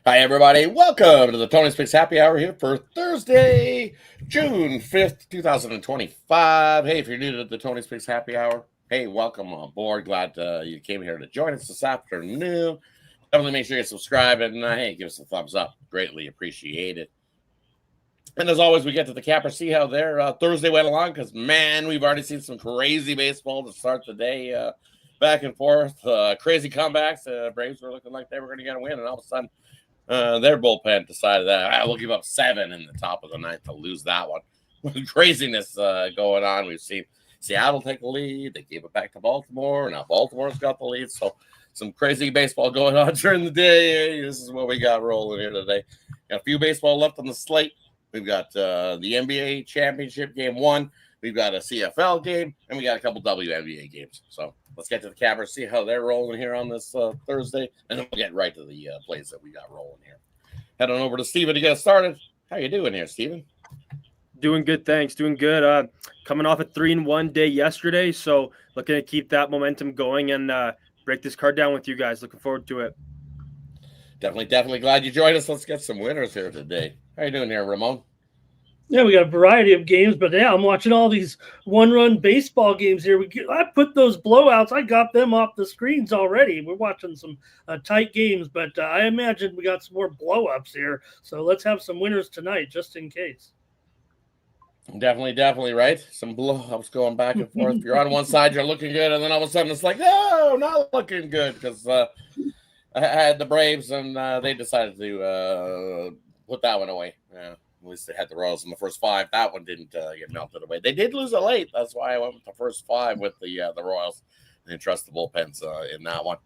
Hi, everybody. Welcome to the Tony's Picks Happy Hour here for Thursday, June 5th, 2025. Hey, if you're new to the Tony's Picks Happy Hour, hey, welcome on board. Glad you came here to join us this afternoon. Definitely make sure you subscribe and, hey, give us a thumbs up. Greatly appreciate it. And as always, we get to the capper, see how their Thursday went along because, man, we've already seen some crazy baseball to start the day. Back and forth, crazy comebacks. Braves were looking like they were going to get a win, and all of a sudden, their bullpen decided that we'll give up 7 in the top of the ninth to lose that one. Craziness going on. We've seen Seattle take the lead. They gave it back to Baltimore. Now Baltimore's got the lead. So some crazy baseball going on during the day. This is what we got rolling here today. Got a few baseball left on the slate. We've got the NBA championship game 1. We've got a CFL game, and we got a couple WNBA games. So let's get to the Cappers, see how they're rolling here on this Thursday, and then we'll get right to the plays that we got rolling here. Head on over to Steven to get us started. How you doing here, Steven? Doing good, thanks. Doing good. Coming off a 3-1 day yesterday, so looking to keep that momentum going and break this card down with you guys. Looking forward to it. Definitely glad you joined us. Let's get some winners here today. How you doing here, Ramon? Yeah, we got a variety of games, but yeah, I'm watching all these one-run baseball games here. I put those blowouts. I got them off the screens already. We're watching some tight games, but I imagine we got some more blow-ups here. So let's have some winners tonight, just in case. Definitely, right? Some blow-ups going back and forth. If you're on one side, you're looking good, and then all of a sudden it's like, no, not looking good, because I had the Braves, and they decided to put that one away. Yeah. At least they had the Royals in the first 5. That one didn't get melted away. They did lose it late. That's why I went with the first 5 with the Royals. I didn't trust the bullpens in that one.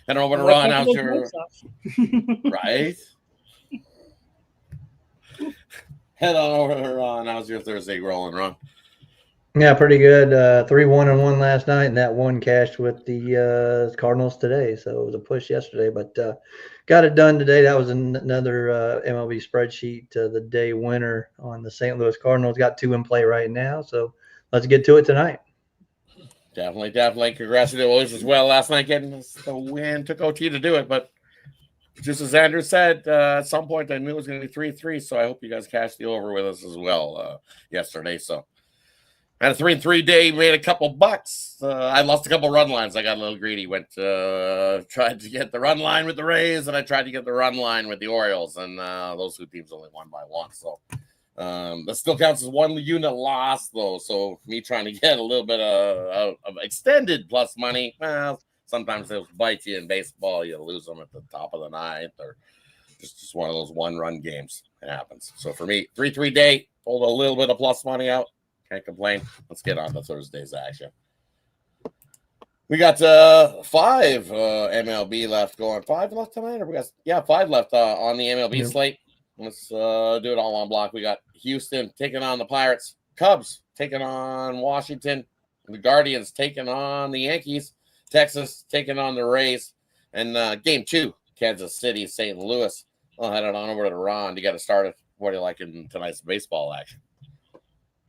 And over to Ron. How's your right? Head on over to Ron. How's your Thursday rolling, Ron? Yeah, pretty good. 3-1-1 last night, and that one cashed with the Cardinals today. So it was a push yesterday, but got it done today. That was another MLB spreadsheet. The day winner on the St. Louis Cardinals. Got 2 in play right now, so let's get to it tonight. Definitely. Congrats to the Oilers as well last night getting the win. Took OT to do it, but just as Andrew said, at some point I knew it was going to be 3-3, so I hope you guys cashed the over with us as well yesterday. So had a 3-3 day, made a couple bucks. I lost a couple run lines. I got a little greedy. Tried to get the run line with the Rays, and I tried to get the run line with the Orioles, and those 2 teams only won by 1. So that still counts as 1 unit loss, though. So me trying to get a little bit of extended plus money, well, sometimes they'll bite you in baseball. You lose them at the top of the ninth, or just one of those 1-run games. It happens. So for me, 3-3 day, pulled a little bit of plus money out. Can't complain. Let's get on to Thursday's action. We got 5 MLB left going. 5 left tonight? Or we got 5 left on the MLB slate. Let's do it all on block. We got Houston taking on the Pirates, Cubs taking on Washington, the Guardians taking on the Yankees, Texas taking on the Rays, and game 2, Kansas City, St. Louis. I'll head it on over to Ron to get it started. What do you like in tonight's baseball action?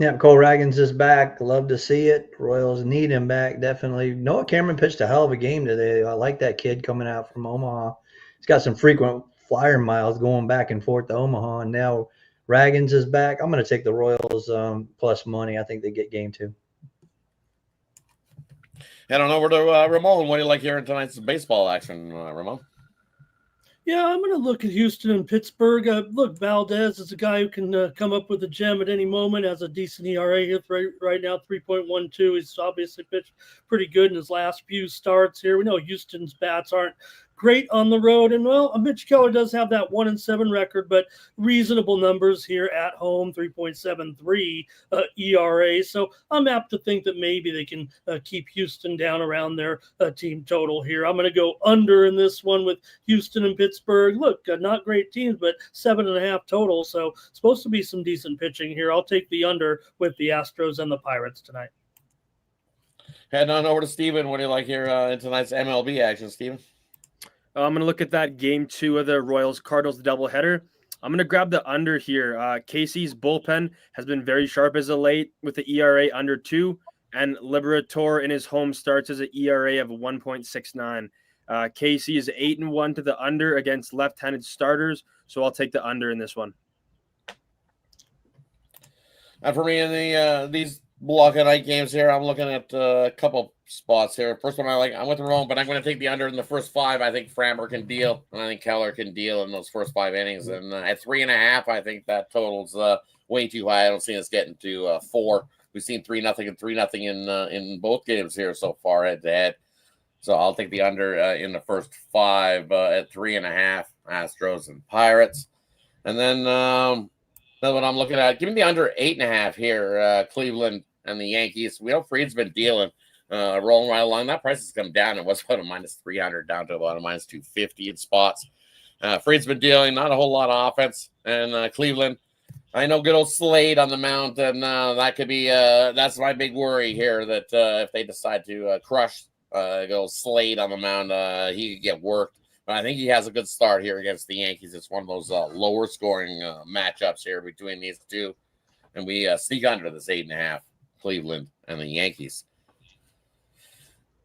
Yeah, Cole Raggins is back. Love to see it. Royals need him back, definitely. Noah Cameron pitched a hell of a game today. I like that kid coming out from Omaha. He's got some frequent flyer miles going back and forth to Omaha, and now Raggins is back. I'm going to take the Royals plus money. I think they get game 2. Head on over to Ramon. What do you like here in tonight's baseball action, Ramon? Yeah, I'm going to look at Houston and Pittsburgh. Look, Valdez is a guy who can come up with a gem at any moment. Has a decent ERA here right now, 3.12. He's obviously pitched pretty good in his last few starts here. We know Houston's bats aren't great on the road. And, well, Mitch Keller does have that 1-7 record, but reasonable numbers here at home, 3.73 ERA. So I'm apt to think that maybe they can keep Houston down around their team total here. I'm going to go under in this one with Houston and Pittsburgh. Look, not great teams, but 7.5 total. So supposed to be some decent pitching here. I'll take the under with the Astros and the Pirates tonight. Head on over to Steven. What do you like here in tonight's MLB action, Steven? I'm going to look at that game 2 of the Royals-Cardinals doubleheader. I'm going to grab the under here. Casey's bullpen has been very sharp as of late with the ERA under 2, and Liberator in his home starts as an ERA of 1.69. KC is 8-1 to the under against left-handed starters, so I'll take the under in this one. And for me in the these block of night games here, I'm looking at a couple spots here. First one I'm with Ramon, but I'm going to take the under in the first 5. I think Framber can deal, and I think Keller can deal in those first 5 innings. And at 3.5, I think that total's way too high. I don't see us getting to 4. We've seen 3-0 and 3-0 in both games here so far head to head. So I'll take the under in the first 5 at 3.5. Astros and Pirates, and then another one I'm looking at. Give me the under 8.5 here. Cleveland and the Yankees. We know Fried's been dealing, rolling right along. That price has come down. It was about a minus 300 down to about a minus 250 in spots. Fried's been dealing, not a whole lot of offense, and Cleveland. I know good old Slade on the mound, and that could be that's my big worry here. That if they decide to crush good old Slade on the mound, he could get worked. But I think he has a good start here against the Yankees. It's one of those lower scoring matchups here between these two. And we sneak under this 8.5, Cleveland and the Yankees.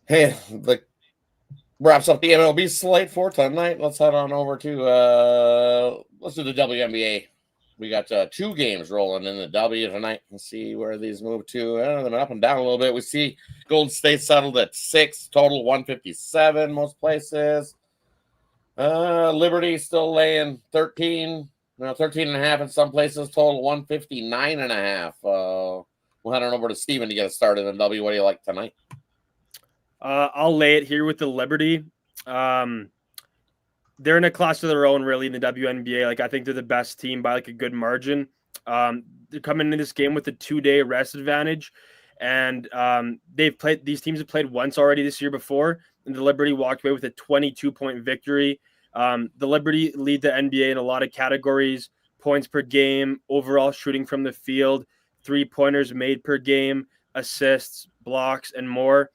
Hey, that wraps up the MLB slate for tonight. Let's head on over to let's do the WNBA. We got 2 games rolling in the W tonight. Let's see where these move to. They've been up and down a little bit. We see Golden State settled at 6, total 157 most places. Liberty still laying 13, 13.5 in some places, total 159.5. We'll head on over to Steven to get us started in W. What do you like tonight? I'll lay it here with the Liberty. They're in a class of their own, really, in the WNBA. I think they're the best team by a good margin. They're coming into this game with a 2-day rest advantage, and these teams have played once already this year before, and the Liberty walked away with a 22-point victory. The Liberty lead the NBA in a lot of categories: points per game, overall shooting from the field, 3-pointers made per game, assists, blocks, and more.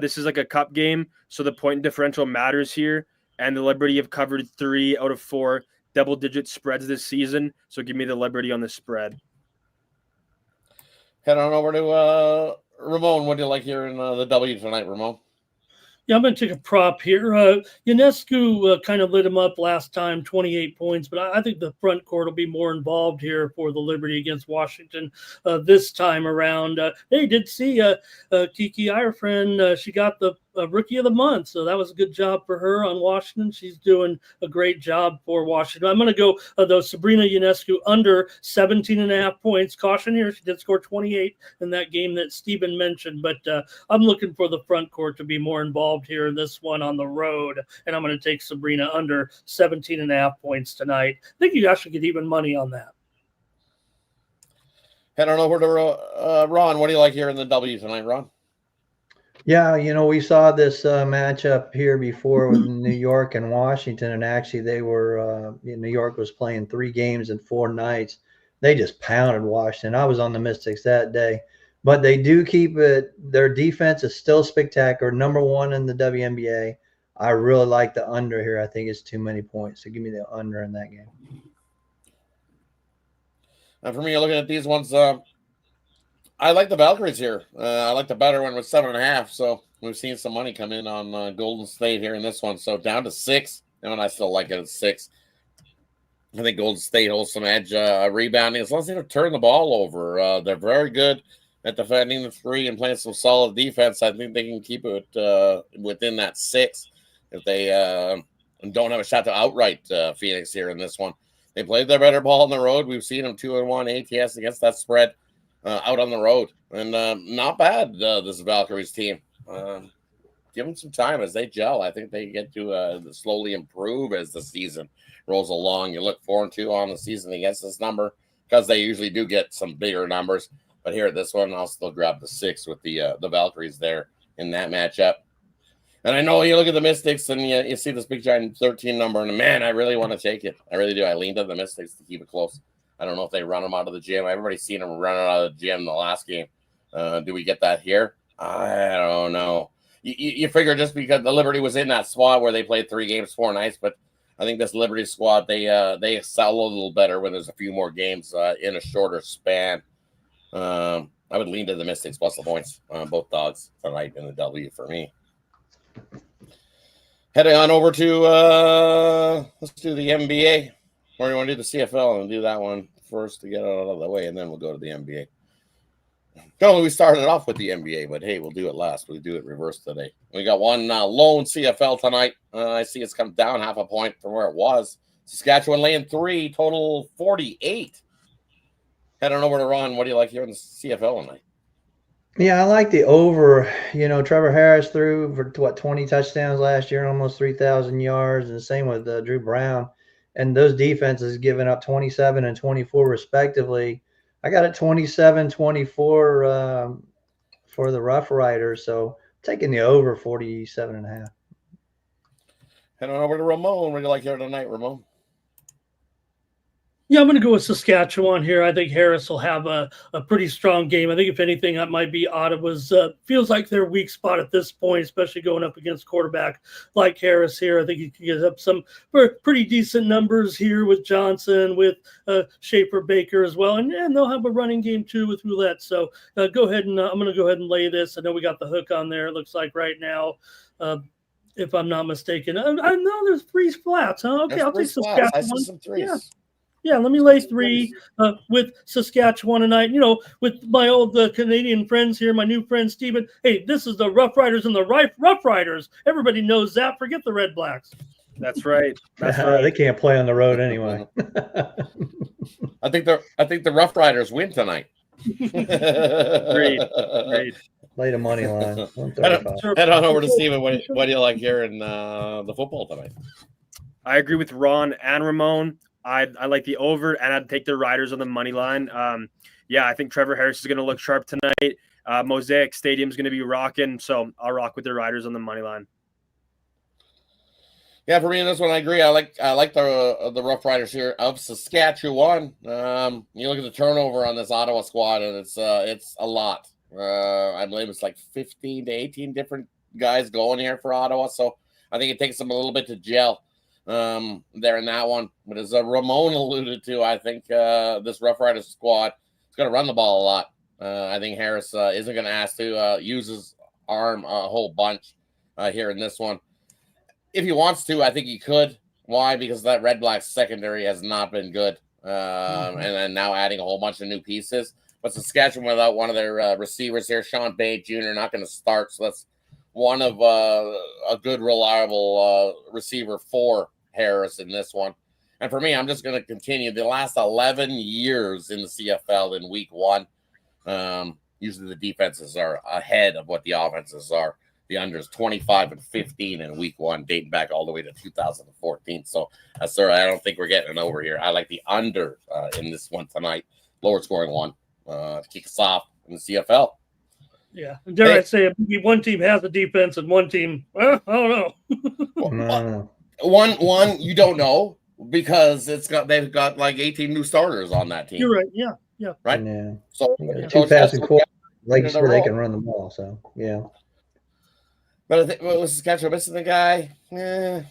This is like a cup game, so the point differential matters here. And the Liberty have covered 3 out of 4 double-digit spreads this season. So give me the Liberty on the spread. Head on over to Ramon. What do you like here in the W tonight, Ramon? Yeah, I'm going to take a prop here. Ionescu kind of lit him up last time, 28 points, but I think the front court will be more involved here for the Liberty against Washington this time around. Hey, did see Kiki Irefren. She got the Rookie of the Month, so that was a good job for her on Washington. She's doing a great job for Washington. I'm going to go, though, Sabrina Ionescu under 17.5 points. Caution here, she did score 28 in that game that Steven mentioned, but I'm looking for the front court to be more involved here in this one on the road, and I'm going to take Sabrina under 17.5 points tonight. I think you actually get even money on that. Head on over to Ron. What do you like here in the W tonight, Ron? Yeah, we saw this matchup here before with New York and Washington, and actually they were New York was playing 3 games in 4 nights. They just pounded Washington. I was on the Mystics that day, but they do keep it. Their defense is still spectacular, number 1 in the WNBA. I really like the under here. I think it's too many points, so give me the under in that game. And for me, looking at these ones, I like the Valkyries here. I like the better one with 7.5. So we've seen some money come in on Golden State here in this one. So down to 6, and I still like it at 6. I think Golden State holds some edge rebounding as long as they don't turn the ball over. They're very good at defending the 3 and playing some solid defense. I think they can keep it within that 6 if they don't have a shot to outright Phoenix here in this one. They played their better ball on the road. We've seen them 2-1 ATS against that spread. Out on the road, and not bad, this Valkyries team. Give them some time as they gel. I think they get to slowly improve as the season rolls along. You look 4-2 on the season against this number because they usually do get some bigger numbers. But here at this one, I'll still grab the 6 with the Valkyries there in that matchup. And I know you look at the Mystics and you see this big giant 13 number, and man, I really want to take it. I really do. I leaned to the Mystics to keep it close. I don't know if they run them out of the gym. Everybody's seen them run out of the gym in the last game. Do we get that here? I don't know. You figure just because the Liberty was in that spot where they played 3 games, 4 nights, but I think this Liberty squad, they excel a little better when there's a few more games in a shorter span. I would lean to the Mystics plus the points. Both dogs tonight in the W for me. Heading on over to let's do the NBA. Or you want to do the CFL and do that one first to get it out of the way, and then we'll go to the NBA. No, we started off with the NBA, but hey, we'll do it last. We'll do it reverse today. We got one lone CFL tonight. I see it's come down half a point from where it was. Saskatchewan laying 3, total 48. Head on over to Ron. What do you like here in the CFL tonight? Yeah, I like the over. You know, Trevor Harris threw for 20 touchdowns last year, almost 3,000 yards, and the same with Drew Brown. And those defenses giving up 27 and 24 respectively. I got it 27-24 for the Rough Riders, so taking the over 47.5. Head on over to Ramon. What do you like here tonight, Ramon? Yeah, I'm going to go with Saskatchewan here. I think Harris will have a pretty strong game. I think, if anything, that might be Ottawa's. Feels like their weak spot at this point, especially going up against quarterback like Harris here. I think he can get up some pretty decent numbers here with Johnson, with Schaefer Baker as well. And they'll have a running game, too, with Roulette. So go ahead and I'm going to go ahead and lay this. I know we got the hook on there, it looks like right now. If I'm not mistaken. I know there's 3 flats. Huh? Okay, I'll take Saskatchewan. I see some 3s. Yeah. Yeah, let me lay 3 with Saskatchewan tonight. You know, with my old Canadian friends here, my new friend Steven. Hey, this is the Rough Riders and the Rough Riders. Everybody knows that. Forget the Red Blacks. That's right. That's right. They can't play on the road anyway. I think the Rough Riders win tonight. Great. Lay the money line. Head on over to Steven. What do you like here in the football tonight? I agree with Ron and Ramon. I like the over, and I'd take the Riders on the money line. Yeah, I think Trevor Harris is going to look sharp tonight. Mosaic Stadium is going to be rocking, so I'll rock with the Riders on the money line. Yeah, for me in this one, I agree. I like the Rough Riders here of Saskatchewan. You look at the turnover on this Ottawa squad, and it's a lot. I believe it's like 15 to 18 different guys going here for Ottawa, so I think it takes them a little bit to gel there in that one. But as Ramon alluded to, I think this Rough Riders squad is going to run the ball a lot. I think Harris isn't going to ask to use his arm a whole bunch here in this one. If he wants to, I think he could. Why? Because that Red Black secondary has not been good. And then now adding a whole bunch of new pieces. But Saskatchewan without one of their receivers here, Sean Bate Jr., not going to start. So that's one of a good, reliable receiver for Harris in this one. And for me, I'm just going to continue. The last 11 years in the CFL in week 1, usually the defenses are ahead of what the offenses are. The unders 25 and 15 in week 1, dating back all the way to 2014. So, sir, I don't think we're getting an over here. I like the under in this one tonight. Lower scoring one to kick us off in the CFL. Yeah. Dare I say, one team has a defense and one team, I don't know. One you don't know because they've got like 18 new starters on that team. You're right. Yeah. Right. Yeah. So two passing quarterbacks, like sure they can run the ball. So yeah. But I think with Saskatchewan missing the guy, do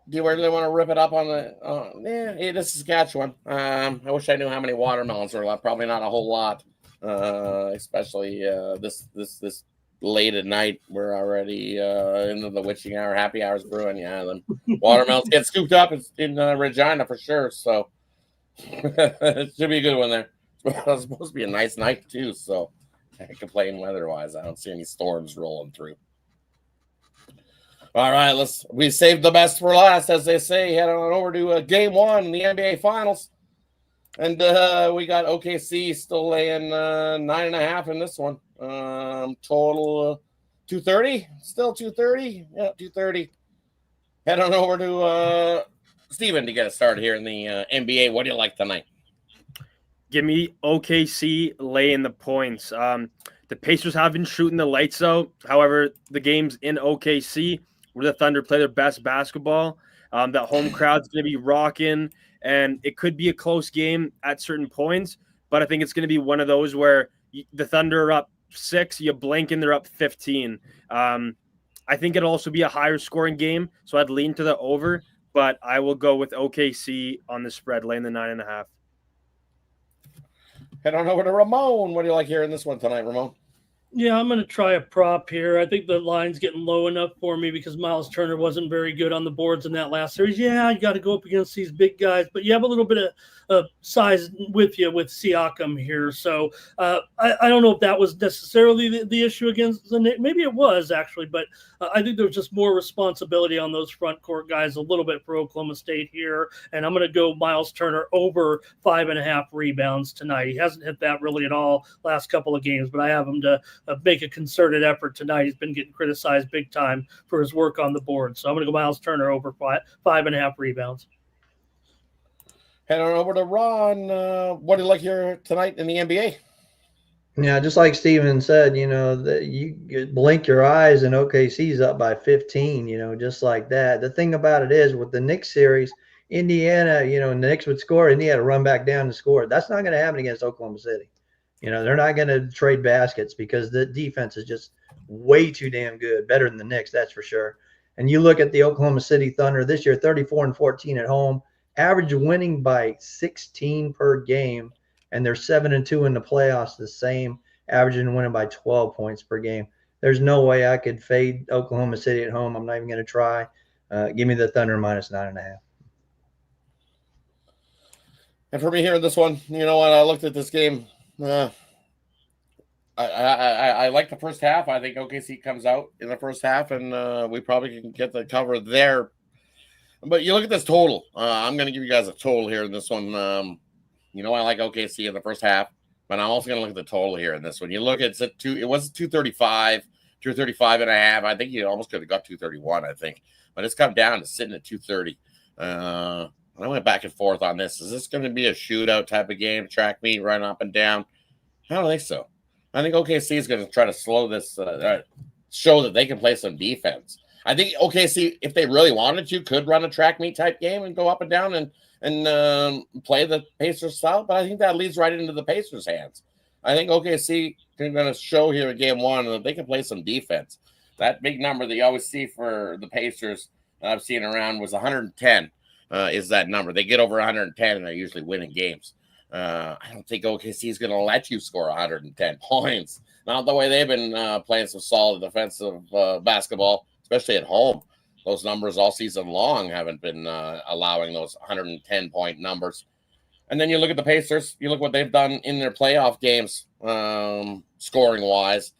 you really want to rip it up on the? It is Saskatchewan. I wish I knew how many watermelons are left. Probably not a whole lot, especially this late at night. We're already into the witching hour, happy hours brewing. Yeah, the watermelons get scooped up in Regina for sure. So it should be a good one there. It's supposed to be a nice night too, so I can't complain weather-wise. I don't see any storms rolling through. All right, we saved the best for last, as they say. Head on over to game 1 in the NBA Finals. And we got OKC still laying 9.5 in this one. Total 230, still 230. Yeah, 230. Head on over to Steven to get us started here in the NBA. What do you like tonight? Give me OKC laying the points. The Pacers have been shooting the lights out. However, the game's in OKC where the Thunder play their best basketball. That home crowd's going to be rocking, and it could be a close game at certain points, but I think it's going to be one of those where the Thunder are up 6, you blink and they're up 15. I think it'll also be a higher scoring game, so I'd lean to the over, but I will go with OKC on the spread, laying the 9.5. Head on over to Ramon. What do you like here in this one tonight, Ramon? Yeah, I'm going to try a prop here. I think the line's getting low enough for me because Miles Turner wasn't very good on the boards in that last series. Yeah, you got to go up against these big guys, but you have a little bit of size with you with Siakam here. So I don't know if that was necessarily the issue against the Knicks. Maybe it was actually, but I think there was just more responsibility on those front court guys a little bit for Oklahoma State here. And I'm going to go Miles Turner over 5.5 rebounds tonight. He hasn't hit that really at all last couple of games, but I have him to make a concerted effort tonight. He's been getting criticized big time for his work on the board. So I'm going to go Miles Turner over 5.5 rebounds. Head on over to Ron. What do you like here tonight in the NBA? Yeah, just like Steven said, that you blink your eyes and OKC's up by 15, just like that. The thing about it is with the Knicks series, Indiana, the Knicks would score, Indiana run back down to score. That's not going to happen against Oklahoma City. They're not going to trade baskets because the defense is just way too damn good, better than the Knicks, that's for sure. And you look at the Oklahoma City Thunder this year, 34-14 at home, average winning by 16 per game, and they're 7-2 in the playoffs, the same, averaging winning by 12 points per game. There's no way I could fade Oklahoma City at home. I'm not even going to try. Give me the Thunder minus 9.5. And for me here in this one, you know what? I looked at this game. I like the first half. I think OKC comes out in the first half, and we probably can get the cover there. But you look at this total. I'm going to give you guys a total here in this one. I like OKC in the first half, but I'm also going to look at the total here in this one. You look at it was 235, 235.5. I think you almost could have got 231, I think. But it's come down to sitting at 230. I went back and forth on this. Is this going to be a shootout type of game, track meet, run up and down? I don't think so. I think OKC is going to try to slow this, show that they can play some defense. I think OKC, if they really wanted to, could run a track meet type game and go up and down and play the Pacers style. But I think that leads right into the Pacers' hands. I think OKC is going to show here in game one that they can play some defense. That big number that you always see for the Pacers that I've seen around was 110. Is that number. They get over 110 and they're usually winning games. I don't think OKC is going to let you score 110 points. Not the way they've been playing some solid defensive basketball, especially at home. Those numbers all season long haven't been allowing those 110-point numbers. And then you look at the Pacers. You look what they've done in their playoff games, scoring-wise.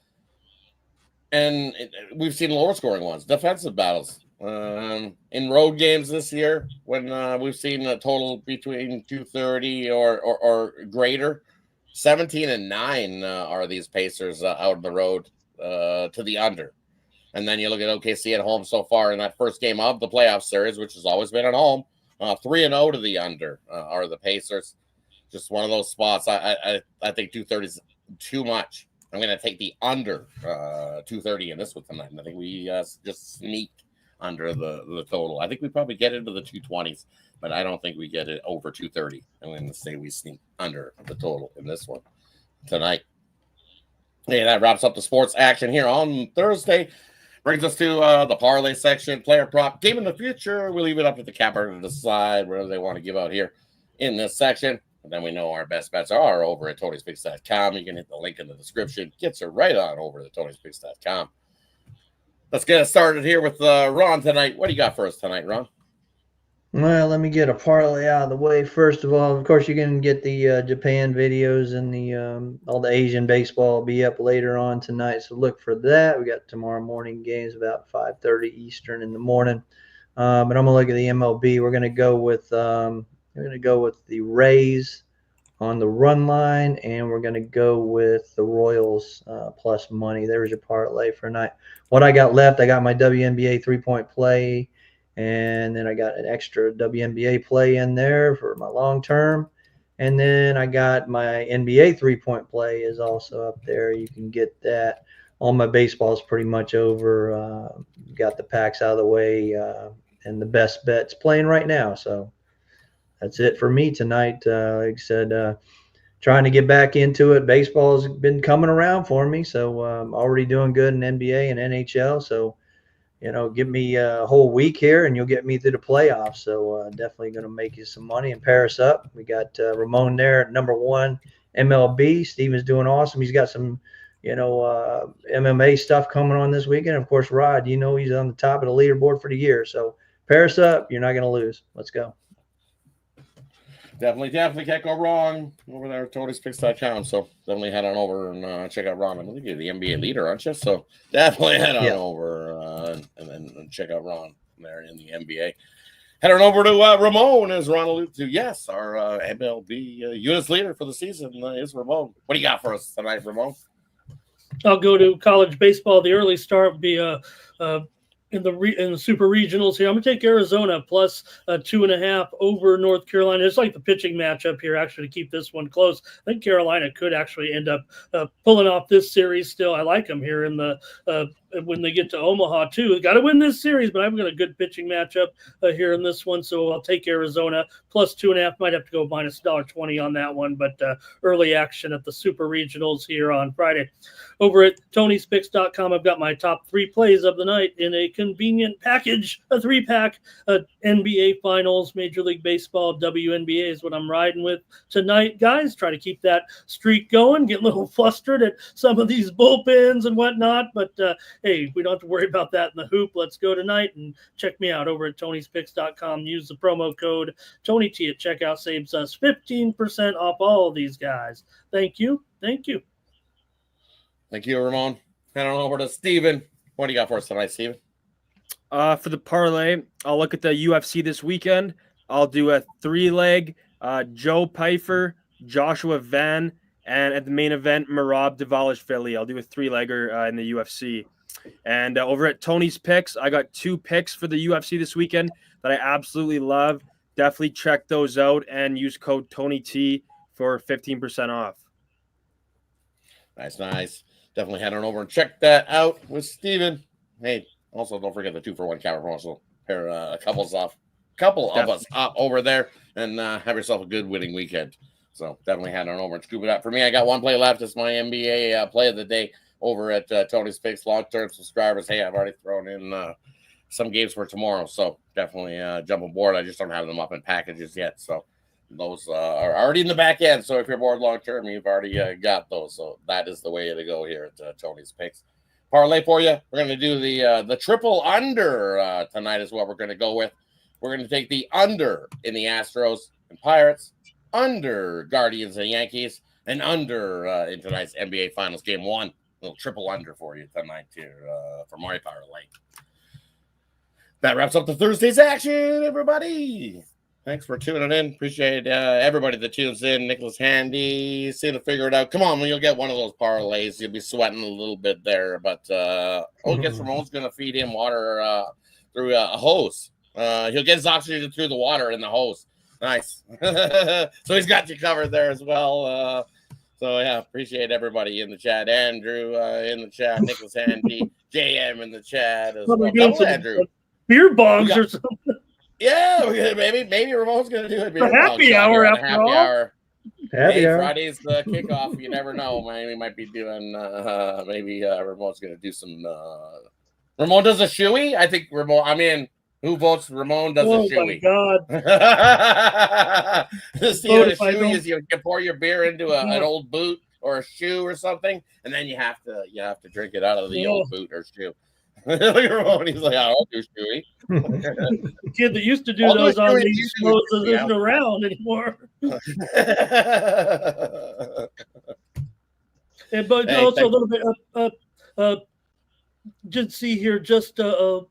And we've seen lower scoring ones, defensive battles. In road games this year, when we've seen a total between 230 or greater, 17-9 are these Pacers out on the road to the under. And then you look at OKC at home so far in that first game of the playoff series, which has always been at home, 3-0 to the under are the Pacers. Just one of those spots. I think 230 is too much. I'm going to take the under 230 in this one tonight. And I think we just sneaked under the total. I think we probably get into the 220s, but I don't think we get it over 230. I'm going to say we sneak under the total in this one tonight. Hey, that wraps up the sports action here on Thursday. Brings us to the parlay section, player prop, game in the future. We leave it up to the capper to decide whether they want to give out here in this section. And then we know our best bets are over at TonySpicks.com. You can hit the link in the description. Gets you right on over to TonySpicks.com. Let's get it started here with Ron tonight. What do you got for us tonight, Ron? Well, let me get a parlay out of the way. First of all, of course, you're going to get the Japan videos and the all the Asian baseball will be up later on tonight. So look for that. We got tomorrow morning games about 5:30 Eastern in the morning. But I'm going to look at the MLB. We're going to go with the Rays on the run line, and we're going to go with the Royals plus money. There's your parlay for tonight. What I got left, I got my WNBA 3-point play, and then I got an extra WNBA play in there for my long term. And then I got my NBA 3-point play is also up there. You can get that. All my baseball is pretty much over. Got the packs out of the way, and the best bet's playing right now. So that's it for me tonight. Like I said, trying to get back into it. Baseball has been coming around for me, so I'm already doing good in NBA and NHL. So, give me a whole week here, and you'll get me through the playoffs. So definitely going to make you some money and pair us up. We got Ramon there at number 1 MLB. Steven's doing awesome. He's got some, MMA stuff coming on this weekend. Of course, Rod, he's on the top of the leaderboard for the year. So pair us up. You're not going to lose. Let's go. Definitely can't go wrong over there at Tony'sPicks.com. So definitely head on over and check out Ron. I believe you're the NBA leader, aren't you? So definitely head on over and check out Ron there in the NBA. Head on over to Ramon, as Ron alluded to. Yes, our MLB units leader for the season is Ramon. What do you got for us tonight, Ramon? I'll go to college baseball. The early start would be in the super regionals here. I'm going to take Arizona plus 2.5 over North Carolina. It's like the pitching matchup here, actually, to keep this one close. I think Carolina could actually end up pulling off this series still. I like them here in the when they get to Omaha, too. Got to win this series, but I've got a good pitching matchup here in this one, so I'll take Arizona plus 2.5. Might have to go minus $1.20 on that one, but early action at the super regionals here on Friday. Over at Tony'sPicks.com, I've got my top 3 plays of the night in a convenient package, a 3-pack. NBA Finals, Major League Baseball, WNBA is what I'm riding with tonight, guys. Try to keep that streak going. Get a little flustered at some of these bullpens and whatnot, but hey, we don't have to worry about that in the hoop. Let's go tonight and check me out over at Tony'sPicks.com. Use the promo code TonyT at checkout. Saves us 15% off all of these guys. Thank you. Thank you. Thank you, Ramon. Head on over to Steven. What do you got for us tonight, Steven? For the parlay, I'll look at the UFC this weekend. I'll do a 3-leg Joe Pyfer, Joshua Van, and at the main event, Merab Dvalishvili. I'll do a 3-legger in the UFC. And over at Tony's Picks, I got 2 picks for the UFC this weekend that I absolutely love. Definitely check those out and use code TonyT for 15% off. Nice. Definitely head on over and check that out with Steven. Hey, also don't forget the 2-for-1 camera promotional. Pair a couple of us up over there and have yourself a good winning weekend. So definitely head on over and scoop it up. For me, I got 1 play left. It's my NBA play of the day over at Tony's Picks. Long-term subscribers. Hey, I've already thrown in some games for tomorrow. So definitely jump aboard. I just don't have them up in packages yet. So those are already in the back end. So if you're bored long-term, you've already got those. So that is the way to go here at Tony's Picks. Parlay for you. We're going to do the triple under tonight is what we're going to go with. We're going to take the under in the Astros and Pirates, under Guardians and Yankees, and under in tonight's NBA Finals Game 1. A little triple under for you tonight here for my parlay. That wraps up the Thursday's action, everybody. Thanks for tuning in. Appreciate everybody that tunes in. Nicholas Handy, see to figure it out. Come on, you'll get one of those parlays. You'll be sweating a little bit there, but I guess Ramon's going to feed him water through a hose. He'll get his oxygen through the water in the hose. Nice. So he's got you covered there as well. So yeah, appreciate everybody in the chat. Andrew in the chat, Nicholas Handy, JM in the chat as well. Double Andrew. Beer bongs or something. Yeah, maybe Ramon's gonna do it. Happy hour after all. Happy hour. Friday's the kickoff. You never know. Man, we might be doing. Maybe Ramon's gonna do some. Ramon does a shoey. I think Ramon. I mean, who votes Ramon does a shoey? Oh my God! See what a shoey is. You pour your beer into an old boot or a shoe or something, and then you have to drink it out of the old boot or shoe. Look at Ramon. He's like, I don't do shoey. The kid that used to do those on these shows isn't around anymore. But also a little bit did see here just a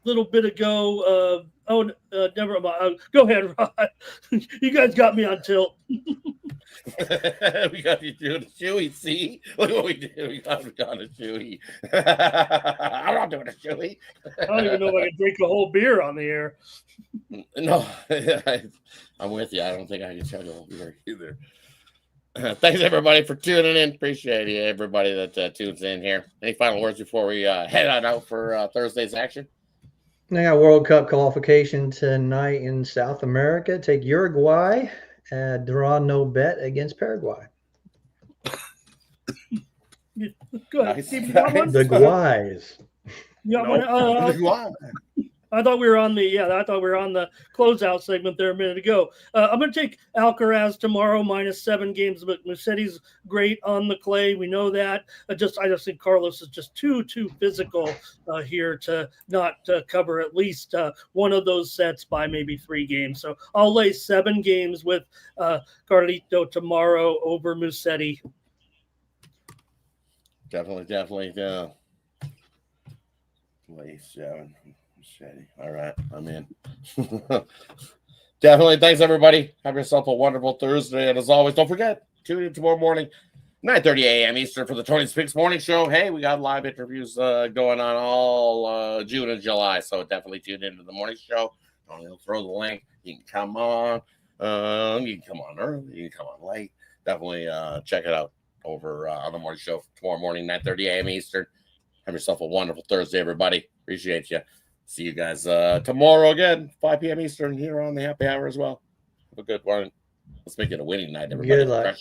little bit ago. Never mind. Go ahead, Rod. You guys got me on tilt. We got you doing a shoey. See, look what we do. We got a shoey. I'm not doing a shoey. I don't even know if I can drink a whole beer on the air. No, I'm with you. I don't think I can chug a whole beer either. Thanks everybody for tuning in. Appreciate you, everybody that tunes in here. Any final words before we head on out for Thursday's action? I got World Cup qualification tonight in South America. Take Uruguay. Draw no bet against Paraguay. Good. Nice. The Guays. Yeah, The Guay. I thought we were on the closeout segment there a minute ago. I'm going to take Alcaraz tomorrow -7 games, but Musetti's great on the clay. We know that. I just think Carlos is just too physical here to not cover at least one of those sets by maybe 3 games. So I'll lay 7 games with Carlito tomorrow over Musetti. Definitely. Yeah. Lay 7. All right, I'm in. Definitely. Thanks, everybody. Have yourself a wonderful Thursday. And as always, don't forget, tune in tomorrow morning, 9:30 a.m. Eastern for the Tony's Picks Morning Show. Hey, we got live interviews going on all June and July, so definitely tune into the morning show. Tony will throw the link. You can come on. You can come on early. You can come on late. Definitely check it out over on the morning show tomorrow morning, 9:30 a.m. Eastern. Have yourself a wonderful Thursday, everybody. Appreciate you. See you guys tomorrow again, 5 p.m. Eastern here on the Happy Hour as well. Have a good one. Let's make it a winning night, everybody. Good luck.